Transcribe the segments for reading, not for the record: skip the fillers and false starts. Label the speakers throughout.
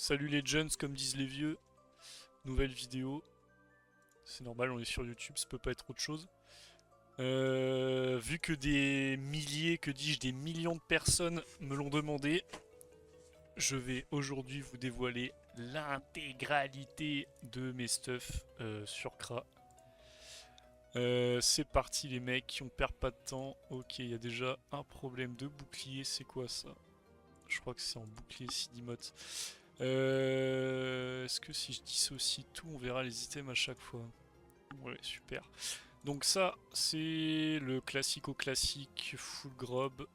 Speaker 1: Salut les jeunes, comme disent les vieux. Nouvelle vidéo. C'est normal, on est sur YouTube, ça peut pas être autre chose. Vu que des milliers, que dis-je, des millions de personnes me l'ont demandé, je vais aujourd'hui vous dévoiler l'intégralité de mes stuffs sur Kra. C'est parti les mecs, on perd pas de temps. Ok, il y a déjà un problème de bouclier, c'est quoi ça? Je crois que c'est en bouclier Sidimote. Est-ce que si je dissocie tout, on verra les items à chaque fois? Ouais, super. Donc ça, c'est le classico-classique full grob.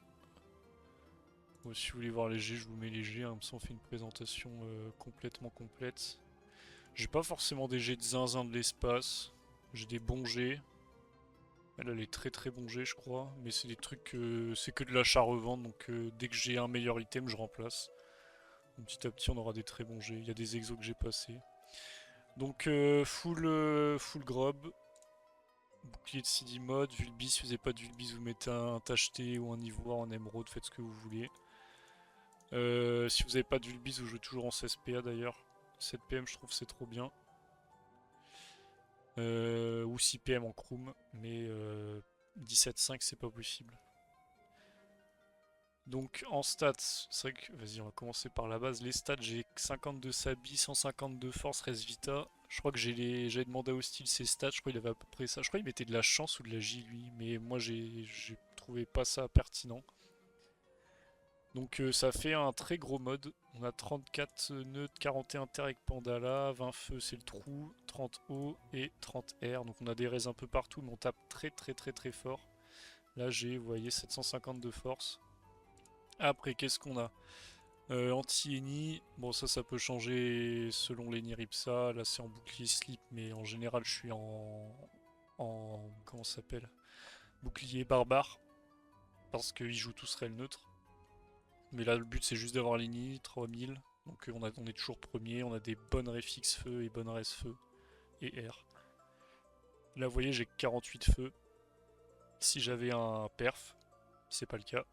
Speaker 1: Bon, si vous voulez voir les G, je vous mets les G, hein, comme ça on fait une présentation complètement complète. J'ai pas forcément des G de zinzin de l'espace. J'ai des bons G. Elle est très très bons G, je crois. Mais c'est des trucs, c'est que de l'achat-revente, donc dès que j'ai un meilleur item, je remplace. Donc, petit à petit, on aura des très bons G. Il y a des exos que j'ai passés. Donc full grob, bouclier de CD mode, Vulbis, si vous n'avez pas de Vulbis, vous mettez un tacheté ou un ivoire, en émeraude, faites ce que vous voulez. Si vous n'avez pas de Vulbis, vous jouez toujours en 16 PA d'ailleurs. 7 PM je trouve c'est trop bien. Ou 6 PM en Chrome, mais 17,5 c'est pas possible. Donc en stats, c'est vrai que, vas-y on va commencer par la base. Les stats, j'ai 52 Sabi, 152 force, res vita. Je crois que j'avais demandé à Hostile ses stats, je crois qu'il avait à peu près ça. Je crois qu'il mettait de la chance ou de la J lui, mais moi j'ai trouvé pas ça pertinent. Donc ça fait un très gros mode. On a 34 nœuds, 41 terre avec Pandala, 20 feux c'est le trou, 30 eau et 30 air. Donc on a des raises un peu partout, mais on tape très très très très fort. Là j'ai, vous voyez, 750 de force. Après, qu'est-ce qu'on a? Anti-Eni, bon ça peut changer selon l'Eni Ripsa, là c'est en bouclier slip, mais en général je suis en comment ça s'appelle? Bouclier barbare, parce qu'ils jouent tous réel neutre. Mais là le but c'est juste d'avoir l'Eni, 3000, donc on est toujours premier, on a des bonnes réfixes feu et bonnes res feu et air. Là vous voyez j'ai 48 feux, si j'avais un perf, c'est pas le cas.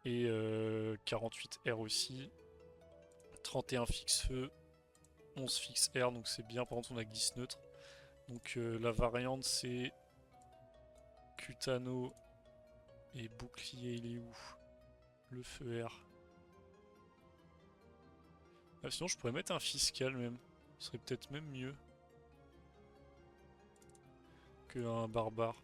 Speaker 1: Et 48 air aussi, 31 fixe feu, 11 fixe air, donc c'est bien. Par contre, on a glisse neutre. Donc la variante, c'est Cutano et bouclier, il est où? Le feu air. Ah, sinon, je pourrais mettre un fiscal même. Ce serait peut-être même mieux qu'un barbare.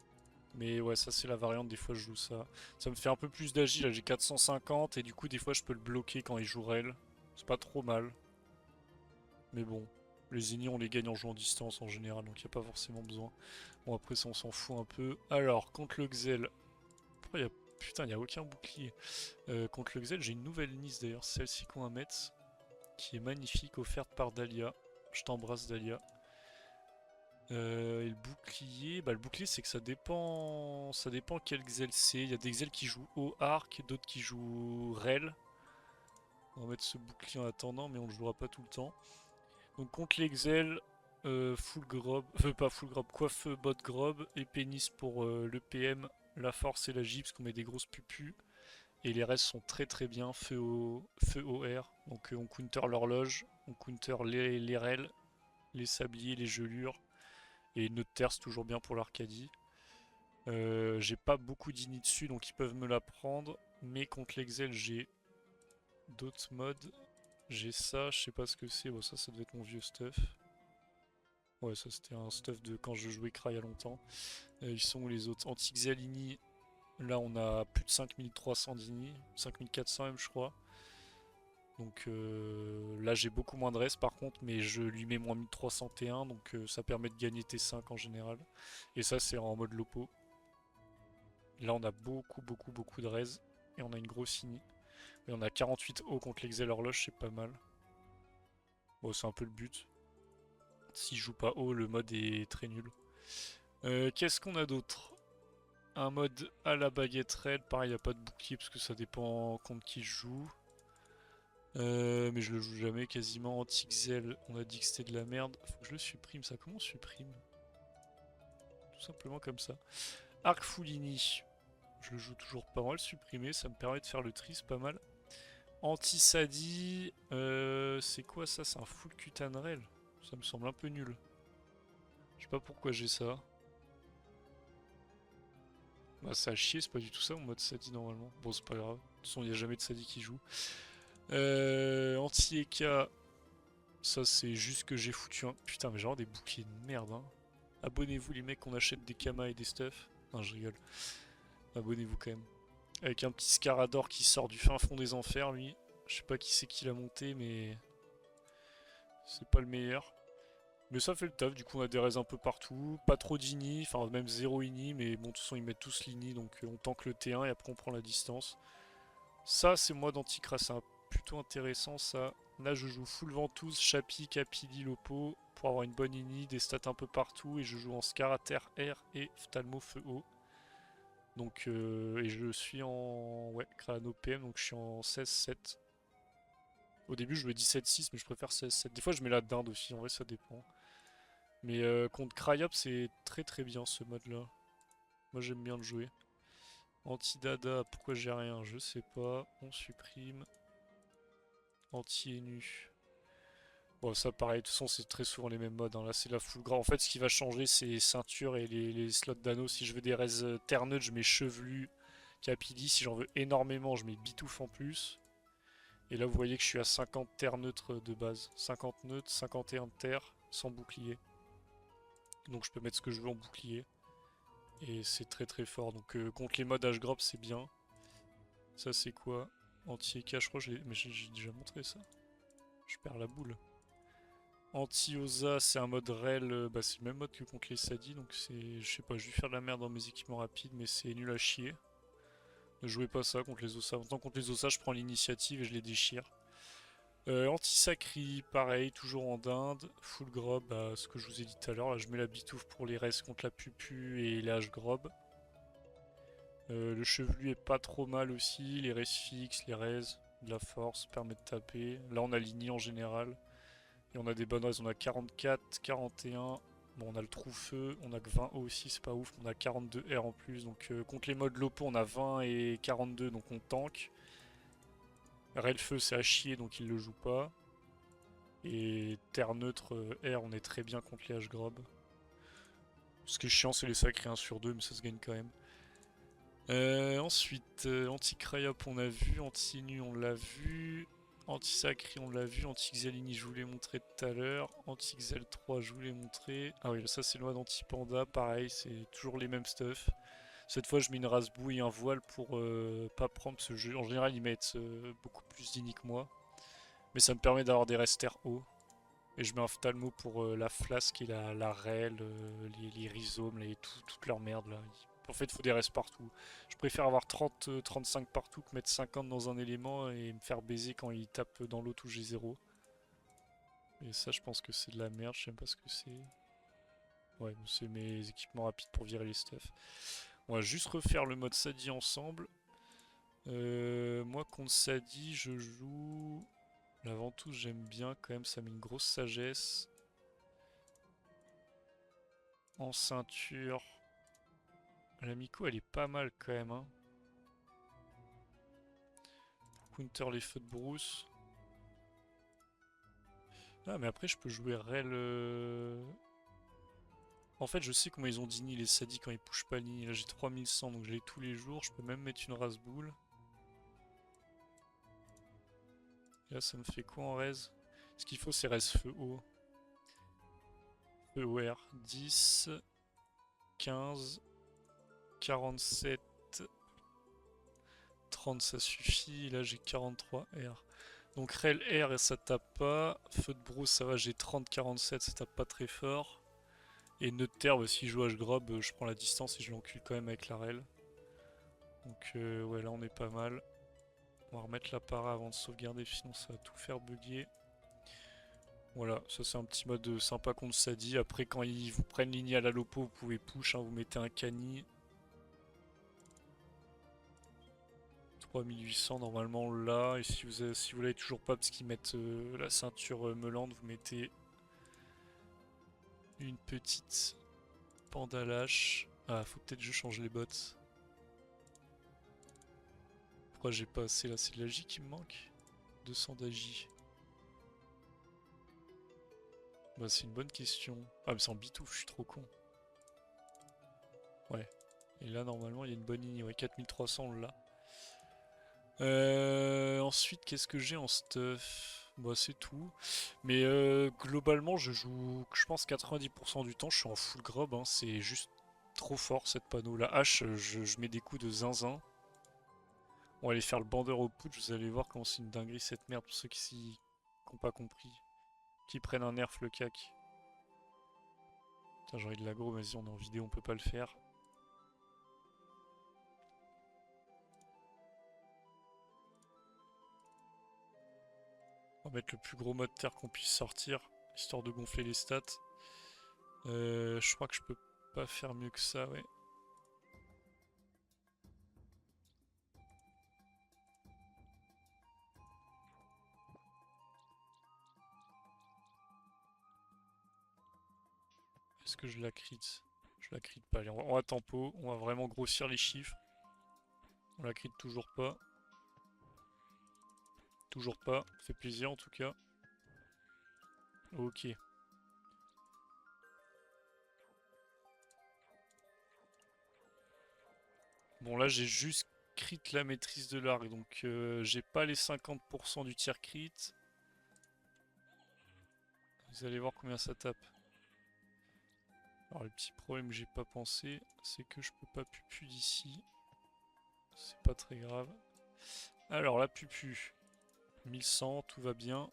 Speaker 1: Mais ouais, ça c'est la variante, des fois je joue ça. Ça me fait un peu plus d'agi, là j'ai 450 et du coup des fois je peux le bloquer quand il joue rel. C'est pas trop mal. Mais bon, les ennemis on les gagne en jouant en distance en général, donc il n'y a pas forcément besoin. Bon après ça on s'en fout un peu. Alors, contre le Xel... Pourquoi il y a... Putain, il n'y a aucun bouclier. Contre le Xel, j'ai une nouvelle Nice d'ailleurs, celle-ci qu'on va mettre, qui est magnifique, offerte par Dahlia. Je t'embrasse Dahlia. Et le bouclier, bah le bouclier c'est que ça dépend quel Xel c'est. Il y a des Xel qui jouent au arc, d'autres qui jouent rel. On va mettre ce bouclier en attendant, mais on le jouera pas tout le temps. Donc contre l'Exel, full grob, pas full grob, coiffe bot grob, et pénis pour le PM, la force et la J, parce qu'on met des grosses pupus. Et les restes sont très très bien, feu au air. Donc on counter l'horloge, on counter les rels, les sabliers, les gelures. Et notre terre c'est toujours bien pour l'Arcadie. J'ai pas beaucoup d'init dessus, donc ils peuvent me la prendre. Mais contre l'Exel, j'ai d'autres modes. J'ai ça, je sais pas ce que c'est. Bon, ça doit être mon vieux stuff. Ouais, ça c'était un stuff de quand je jouais Cry il y a longtemps. Ils sont où les autres? Anti-Xalini, là on a plus de 5300 d'Ini, 5400 même je crois. Donc là j'ai beaucoup moins de res par contre, mais je lui mets moins 1301, donc ça permet de gagner T5 en général. Et ça c'est en mode lopo. Là on a beaucoup de res, et on a une grosse Ini. Et on a 48 hauts contre l'Exel horloge, c'est pas mal. Bon c'est un peu le but. Si je joue pas haut, le mode est très nul. Qu'est-ce qu'on a d'autre? Un mode à la baguette raid, pareil, il n'y a pas de bouclier parce que ça dépend contre qui je joue. Mais je le joue jamais quasiment. Anti-Xel, on a dit que c'était de la merde. Faut que je le supprime, ça. Comment on supprime? Tout simplement comme ça. Arc Foulini, je le joue toujours pas mal supprimer, ça me permet de faire le tri, c'est pas mal. Anti-Sadi, c'est quoi ça? C'est un full Cutanrel. Ça me semble un peu nul. Je sais pas pourquoi j'ai ça. Bah ça a chier, c'est pas du tout ça en mode Sadi normalement. Bon c'est pas grave. De toute façon il n'y a jamais de Sadi qui joue. Anti-Eka, ça c'est juste que j'ai foutu un... Putain mais genre des boucliers de merde hein. Abonnez-vous les mecs, on achète des kamas et des stuff. Non je rigole. Abonnez-vous quand même. Avec un petit Scarador qui sort du fin fond des enfers lui. Je sais pas qui c'est qui l'a monté mais... C'est pas le meilleur. Mais ça fait le taf, du coup on a des raises un peu partout, pas trop d'ini, enfin même 0 ini, mais bon de toute façon ils mettent tous l'ini donc on tank le T1 et après on prend la distance. Ça c'est moi d'Anticra, c'est plutôt intéressant ça. Là je joue full ventouse, Chapi, Capili, Lopo pour avoir une bonne ini, des stats un peu partout et je joue en Scar, Terre, Air et Phthalmo Feu Eau. Donc et je suis en Crano PM donc je suis en 16-7. Au début je jouais 17-6 mais je préfère 16-7. Des fois je mets la dinde aussi, en vrai ça dépend. Mais contre Cryop, c'est très très bien ce mode-là. Moi j'aime bien le jouer. Anti-Dada, pourquoi j'ai rien? Je sais pas. On supprime. Anti-Enu. Bon, ça pareil, de toute façon, c'est très souvent les mêmes modes. Hein. Là, c'est la full grande. En fait, ce qui va changer, c'est les ceintures et les slots d'anneaux. Si je veux des raises Terre-neutre, je mets Chevelu, Capili. Si j'en veux énormément, je mets Bitouf en plus. Et là, vous voyez que je suis à 50 terre neutre de base. 50 neutres, 51 de terre, sans bouclier. Donc je peux mettre ce que je veux en bouclier. Et c'est très très fort. Donc contre les modes H-Grop, c'est bien. Ça, c'est quoi? Anti-EK, je crois que mais j'ai déjà montré ça. Je perds la boule. Anti-Oza, c'est un mode rel. Bah, c'est le même mode que contre les Sadi. Donc c'est. Je sais pas, je vais faire de la merde dans mes équipements rapides, mais c'est nul à chier. Ne jouez pas ça contre les Osa. En tant contre les Osa, je prends l'initiative et je les déchire. Anti-Sacri, pareil, toujours en dinde. Full Grob, bah, ce que je vous ai dit tout à l'heure. Là, je mets la bitouffe pour les restes contre la pupu et les H-Grob. Le chevelu est pas trop mal aussi, les res fixes, les res, de la force, permet de taper. Là on a l'ini en général. Et on a des bonnes res, on a 44, 41. Bon on a le trou feu, on a que 20 aussi, c'est pas ouf, on a 42 R en plus. Donc contre les modes Lopo on a 20 et 42 donc on tank. Rel feu c'est à chier donc il le joue pas. Et terre neutre R on est très bien contre les H-Grob. Ce qui est chiant c'est les sacrés 1 sur 2 mais ça se gagne quand même. Ensuite, Anti-Cryop on a vu, Anti-Nu on l'a vu, Anti-Sacri on l'a vu, Anti-Xalini je vous l'ai montré tout à l'heure, Anti-Xel 3 je vous l'ai montré. Ah oui, ça c'est le mode Anti-Panda, pareil, c'est toujours les mêmes stuff. Cette fois je mets une race-boue et un voile pour pas prendre ce jeu. En général ils mettent beaucoup plus d'inni que moi. Mais ça me permet d'avoir des resters hauts. Et je mets un Phthalmo pour la flasque et la rel, les rhizomes, toute leur merde là. En fait, il faut des restes partout. Je préfère avoir 30, 35 partout que mettre 50 dans un élément et me faire baiser quand il tape dans l'autre où j'ai 0. Et ça, je pense que c'est de la merde, je sais même pas ce que c'est. Ouais, c'est mes équipements rapides pour virer les stuff. On va juste refaire le mode Sadi ensemble. Moi, contre Sadi, je joue... La ventouse, j'aime bien quand même, ça met une grosse sagesse. En ceinture... La Miko, elle est pas mal quand même. Hein. Pour counter les feux de brousse. Ah, mais après, je peux jouer Rel... En fait, je sais comment ils ont digni les sadis quand ils pushent pas l'ini. Là, j'ai 3100, donc je l'ai tous les jours. Je peux même mettre une race boule. Et là, ça me fait quoi en res? Ce qu'il faut, c'est res feu haut. Feu OR. 10, 15, 47, 30, ça suffit. Là, j'ai 43 R. Donc, Rel R, et ça tape pas. Feu de brousse, ça va, j'ai 30, 47, ça tape pas très fort. Et Neuter, bah, si je joue H-Grob, je prends la distance et je l'encule quand même avec la rel. Donc ouais, là on est pas mal. On va remettre la para avant de sauvegarder, sinon ça va tout faire bugger. Voilà, ça c'est un petit mode sympa contre Sadi. Après quand ils vous prennent ligne à la lopo, vous pouvez push, hein, vous mettez un cani. 3800 normalement là. Et si vous l'avez toujours pas parce qu'ils mettent la ceinture meulante, vous mettez une petite pandalache. Ah, faut peut-être que je change les bottes. Pourquoi j'ai pas assez là? C'est de la J qui me manque. 200 d'agi. Bah c'est une bonne question. Ah mais c'est en bitouf, je suis trop con. Ouais. Et là normalement il y a une bonne ligne, ouais, 4300 on l'a. Ensuite qu'est-ce que j'ai en stuff? Bah c'est tout. Mais globalement je joue, je pense 90% du temps je suis en full grab, hein. C'est juste trop fort cette panneau. La hache, je mets des coups de zinzin. On va aller faire le bandeur au putsch, vous allez voir comment c'est une dinguerie cette merde pour ceux qui n'ont pas compris. Qui prennent un nerf le cac. Putain j'ai envie de l'aggro, vas-y on est en vidéo, on peut pas le faire. On va mettre le plus gros mode terre qu'on puisse sortir, histoire de gonfler les stats. Je crois que je peux pas faire mieux que ça, ouais. Est-ce que je la crit? Je la crit pas. Allez, on va tempo, on va vraiment grossir les chiffres. On la crit toujours pas. Toujours pas, ça fait plaisir en tout cas. Ok. Bon là j'ai juste crit la maîtrise de l'arc, donc j'ai pas les 50% du tir crit. Vous allez voir combien ça tape. Alors le petit problème que j'ai pas pensé, c'est que je peux pas pupu d'ici. C'est pas très grave. Alors la pupu, 1100, tout va bien.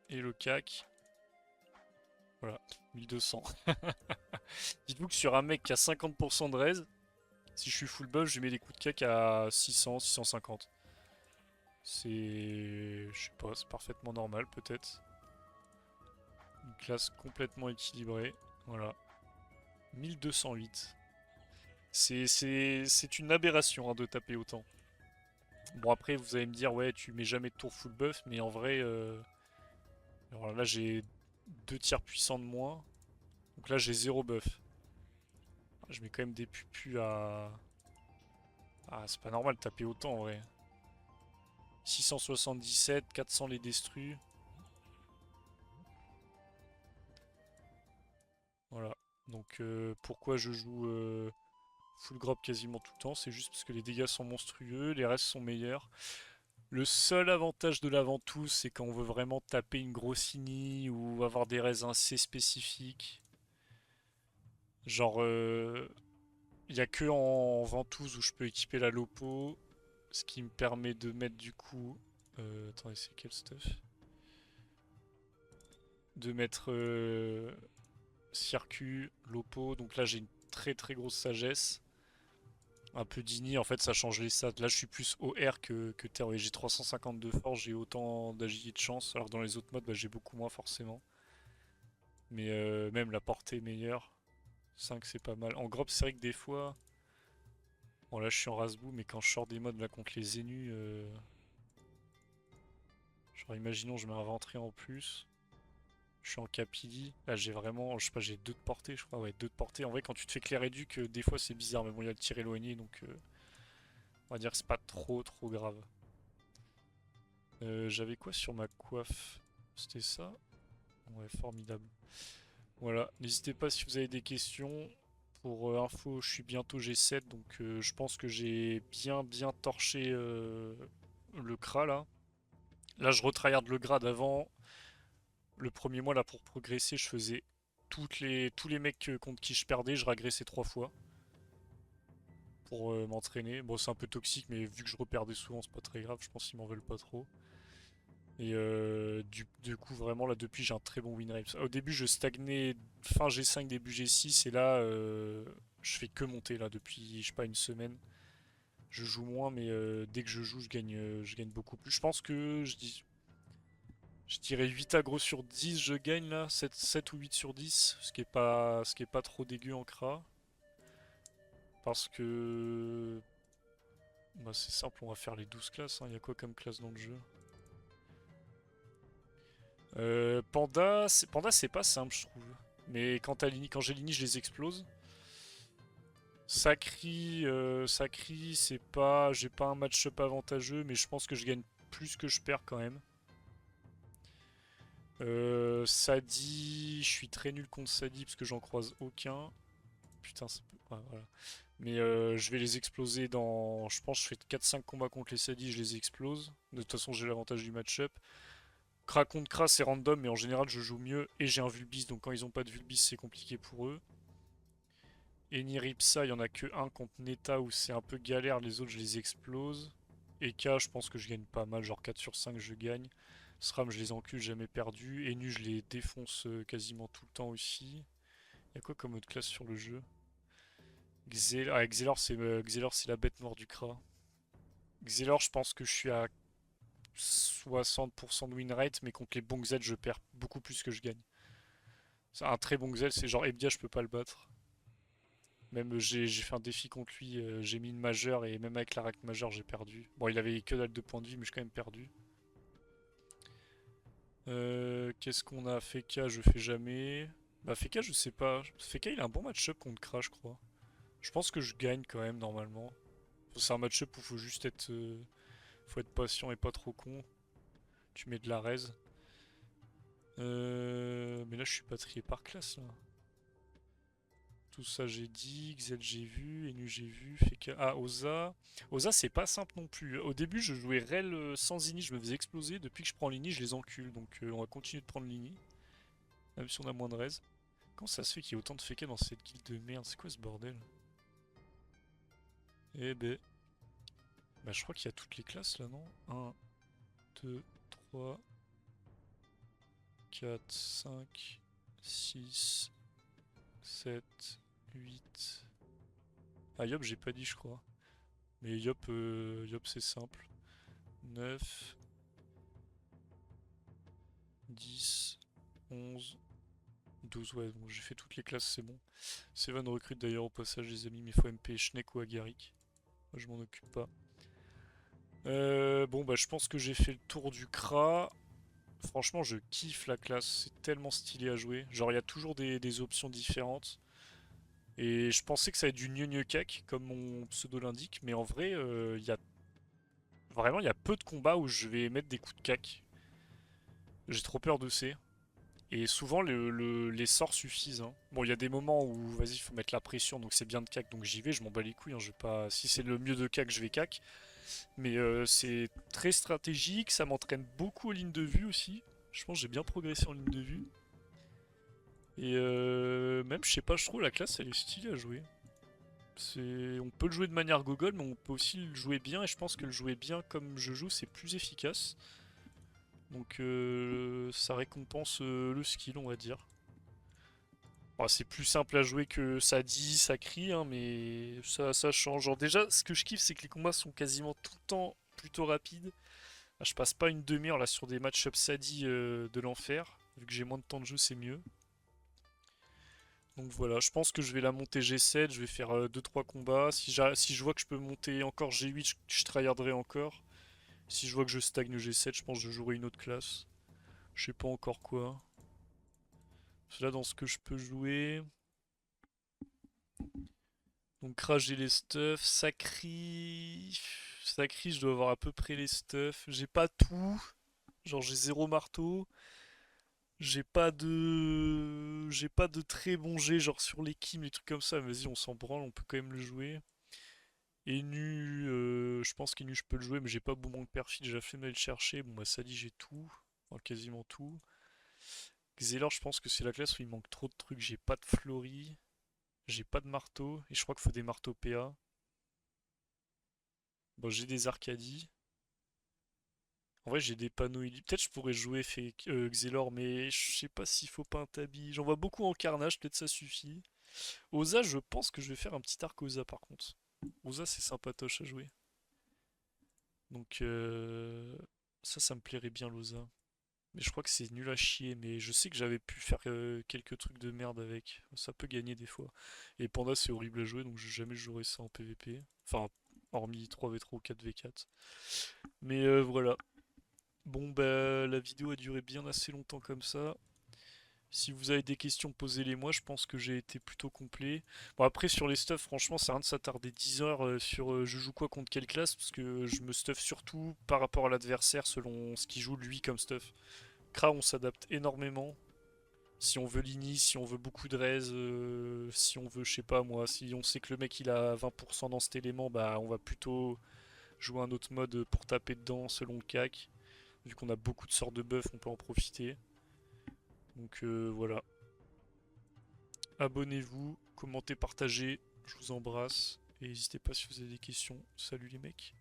Speaker 1: Et le cac, voilà, 1200. Dites-vous que sur un mec qui a 50% de raise, si je suis full buff, je mets des coups de cac à 600, 650. C'est... je sais pas, c'est parfaitement normal peut-être. Une classe complètement équilibrée, voilà. 1208. C'est une aberration hein, de taper autant. Bon après vous allez me dire ouais tu mets jamais de tour full buff mais en vrai alors là j'ai 2 tirs puissants de moins. Donc là j'ai 0 buff. Je mets quand même des pupus à... Ah c'est pas normal de taper autant en vrai. 677, 400 les destruits. Voilà. Donc pourquoi je joue full grab quasiment tout le temps? C'est juste parce que les dégâts sont monstrueux, les restes sont meilleurs. Le seul avantage de la ventouse, c'est quand on veut vraiment taper une grosse ini ou avoir des raises assez spécifiques. Genre, il n'y a que en ventouse où je peux équiper la lopo, ce qui me permet de mettre du coup... attendez, c'est quel stuff? De mettre circuit, lopo, donc là j'ai une très grosse sagesse. Un peu d'ini, en fait ça change les stats. Là je suis plus OR que terre. Oui, j'ai 352 force, j'ai autant d'agilité de chance, alors que dans les autres modes bah, j'ai beaucoup moins forcément. Mais même la portée est meilleure. 5 c'est pas mal. En groupe c'est vrai que des fois... Bon là je suis en rasbou mais quand je sors des modes là contre les Zénus... Genre imaginons je mets un ventré en plus. Je suis en capilli. Là j'ai vraiment... Je sais pas j'ai 2 de portée je crois. Ouais 2 de portée. En vrai quand tu te fais clair éduque des fois c'est bizarre. Mais bon il y a le tir éloigné donc... on va dire que c'est pas trop grave. J'avais quoi sur ma coiffe? C'était ça? Ouais formidable. Voilà, n'hésitez pas si vous avez des questions. Pour info, je suis bientôt G7, donc je pense que j'ai bien torché le CRA là. Là, je retryhard le grade avant. Le premier mois là pour progresser, je faisais tous les mecs contre qui je perdais, je régressais 3 fois pour m'entraîner. Bon, c'est un peu toxique, mais vu que je reperdais souvent, c'est pas très grave. Je pense qu'ils m'en veulent pas trop. Et du coup, vraiment, là, depuis, j'ai un très bon win rate. Au début, je stagnais fin G5, début G6, et là, je fais que monter, là, depuis, je sais pas, une semaine. Je joue moins, mais dès que je joue, je gagne beaucoup plus. Je pense que je dirais 8 agros sur 10, je gagne, là, 7 ou 8 sur 10, ce qui est pas trop dégueu en CRA. Parce que... Bah, c'est simple, on va faire les 12 classes, hein. Il y a quoi comme classe dans le jeu? Panda c'est pas simple je trouve. Mais quand j'ai l'ini je les explose. Sacri, c'est pas... J'ai pas un match-up avantageux mais je pense que je gagne plus que je perds quand même. Sadi, je suis très nul contre Sadi parce que j'en croise aucun. Putain, ça peut... ouais, voilà. Mais je vais les exploser dans... Je pense que je fais 4-5 combats contre les Sadi, je les explose. De toute façon, j'ai l'avantage du match-up. Kra contre Kra, c'est random, mais en général, je joue mieux. Et j'ai un Vulbis, donc quand ils ont pas de Vulbis, c'est compliqué pour eux. Et Niripsa, il y en a que un contre Neta où c'est un peu galère, les autres, je les explose. Et K, je pense que je gagne pas mal, genre 4 sur 5, je gagne. SRAM, je les encule, jamais perdu. Et Nu, je les défonce quasiment tout le temps aussi. Il y a quoi comme autre classe sur le jeu? Xelor, c'est la bête noire du Kra. Xelor, je pense que je suis à 60% de win rate, mais contre les bons Xel, je perds beaucoup plus que je gagne. C'est un très bon Xel, c'est genre Ebdia, je peux pas le battre. Même j'ai fait un défi contre lui, j'ai mis une majeure et même avec la rack majeure, j'ai perdu. Bon, il avait que dalle de points de vie, mais j'ai quand même perdu. Qu'est-ce qu'on a? Feka, je fais jamais. Bah, Feka, je sais pas. Feka, il a un bon match-up contre Crash, je crois. Je pense que je gagne quand même, normalement. C'est un match-up où faut juste être, faut être patient et pas trop con. Tu mets de la raise. Mais là, je suis pas trié par classe, là. Tout ça, j'ai dit. Xel, j'ai vu. Enu, j'ai vu. Feka. Ah, Oza. Oza, c'est pas simple non plus. Au début, je jouais Rel sans Ini, je me faisais exploser. Depuis que je prends l'Ini, je les encule. Donc, on va continuer de prendre l'Ini. Même si on a moins de raise. Comment ça se fait qu'il y ait autant de Feka dans cette guilde de merde? C'est quoi ce bordel? Eh ben. Bah, je crois qu'il y a toutes les classes là, non? 1, 2, 3, 4, 5, 6, 7, 8. Ah, Yop, j'ai pas dit, je crois. Mais Yop, Yop c'est simple. 9, 10, 11, 12. Ouais, bon, j'ai fait toutes les classes, c'est bon. Seven recrute d'ailleurs au passage, les amis, mais faut MP Schneck ou Agaric. Moi, je m'en occupe pas. Bon, bah, je pense que j'ai fait le tour du Kra. Franchement, je kiffe la classe, c'est tellement stylé à jouer. Genre, il y a toujours des options différentes. Et je pensais que ça allait être du gneu cac, comme mon pseudo l'indique, mais en vrai, il y a peu de combats où je vais mettre des coups de cac. J'ai trop peur de C. Et souvent, les sorts suffisent, hein. Bon, il y a des moments où, vas-y, faut mettre la pression, donc c'est bien de cac, donc j'y vais, je m'en bats les couilles, hein, je vais pas... Si c'est le mieux de cac, je vais cac. Mais c'est très stratégique, ça m'entraîne beaucoup aux lignes de vue aussi. Je pense que j'ai bien progressé en ligne de vue. Et même, je sais pas, je trouve la classe, elle est stylée à jouer. On peut le jouer de manière gogol, mais on peut aussi le jouer bien, et je pense que le jouer bien comme je joue, c'est plus efficace. Donc ça récompense le skill, on va dire. Bon, c'est plus simple à jouer que ça dit, ça crie, hein, mais ça change. Genre déjà, ce que je kiffe, c'est que les combats sont quasiment tout le temps plutôt rapides. Je passe pas une demi-heure là sur des match-ups Sadi de l'enfer. Vu que j'ai moins de temps de jeu, c'est mieux. Donc voilà, je pense que je vais la monter G7, je vais faire 2-3 combats. Si je vois que je peux monter encore G8, je tryharderai encore. Si je vois que je stagne G7, je pense que je jouerai une autre classe. Je sais pas encore quoi. Parce que là, dans ce que je peux jouer... Donc Crash, j'ai les stuffs. Sacri... Sacri, je dois avoir à peu près les stuffs. J'ai pas tout. Genre j'ai zéro marteau. J'ai pas de très bon jet, genre sur les Kim, les trucs comme ça. Vas-y, on s'en branle, on peut quand même le jouer. Et nu, je pense qu'Enu je peux le jouer, mais j'ai pas bon manque perfide, j'ai déjà fait d'aller le chercher. Bon bah ça dit j'ai tout, enfin quasiment tout. Xelor, je pense que c'est la classe où il manque trop de trucs. J'ai pas de Flori, j'ai pas de marteau, et je crois qu'il faut des marteaux PA. Bon, j'ai des Arcadies. En vrai, j'ai des panneaux peut-être je pourrais jouer Xelor, mais je sais pas s'il faut pas un tabi. J'en vois beaucoup en carnage, peut-être ça suffit. Oza, je pense que je vais faire un petit arc Oza par contre. Oza, c'est sympatoche à jouer. Donc, ça me plairait bien l'Oza. Mais je crois que c'est nul à chier. Mais je sais que j'avais pu faire quelques trucs de merde avec. Ça peut gagner des fois. Et Panda, c'est horrible à jouer, donc jamais je jouerai ça en PvP. Enfin, hormis 3v3 ou 4v4. Mais voilà. Bon, bah, la vidéo a duré bien assez longtemps comme ça. Si vous avez des questions, posez-les moi, je pense que j'ai été plutôt complet. Bon après sur les stuffs, franchement, c'est rien de s'attarder 10 heures sur je joue quoi contre quelle classe, parce que je me stuff surtout par rapport à l'adversaire selon ce qu'il joue lui comme stuff. Kra, on s'adapte énormément. Si on veut l'ini, si on veut beaucoup de raise, si on veut, je sais pas moi, si on sait que le mec il a 20% dans cet élément, bah on va plutôt jouer un autre mode pour taper dedans selon le cac. Vu qu'on a beaucoup de sorts de buff, on peut en profiter. Donc voilà. Abonnez-vous, commentez, partagez. Je vous embrasse. Et n'hésitez pas si vous avez des questions. Salut les mecs.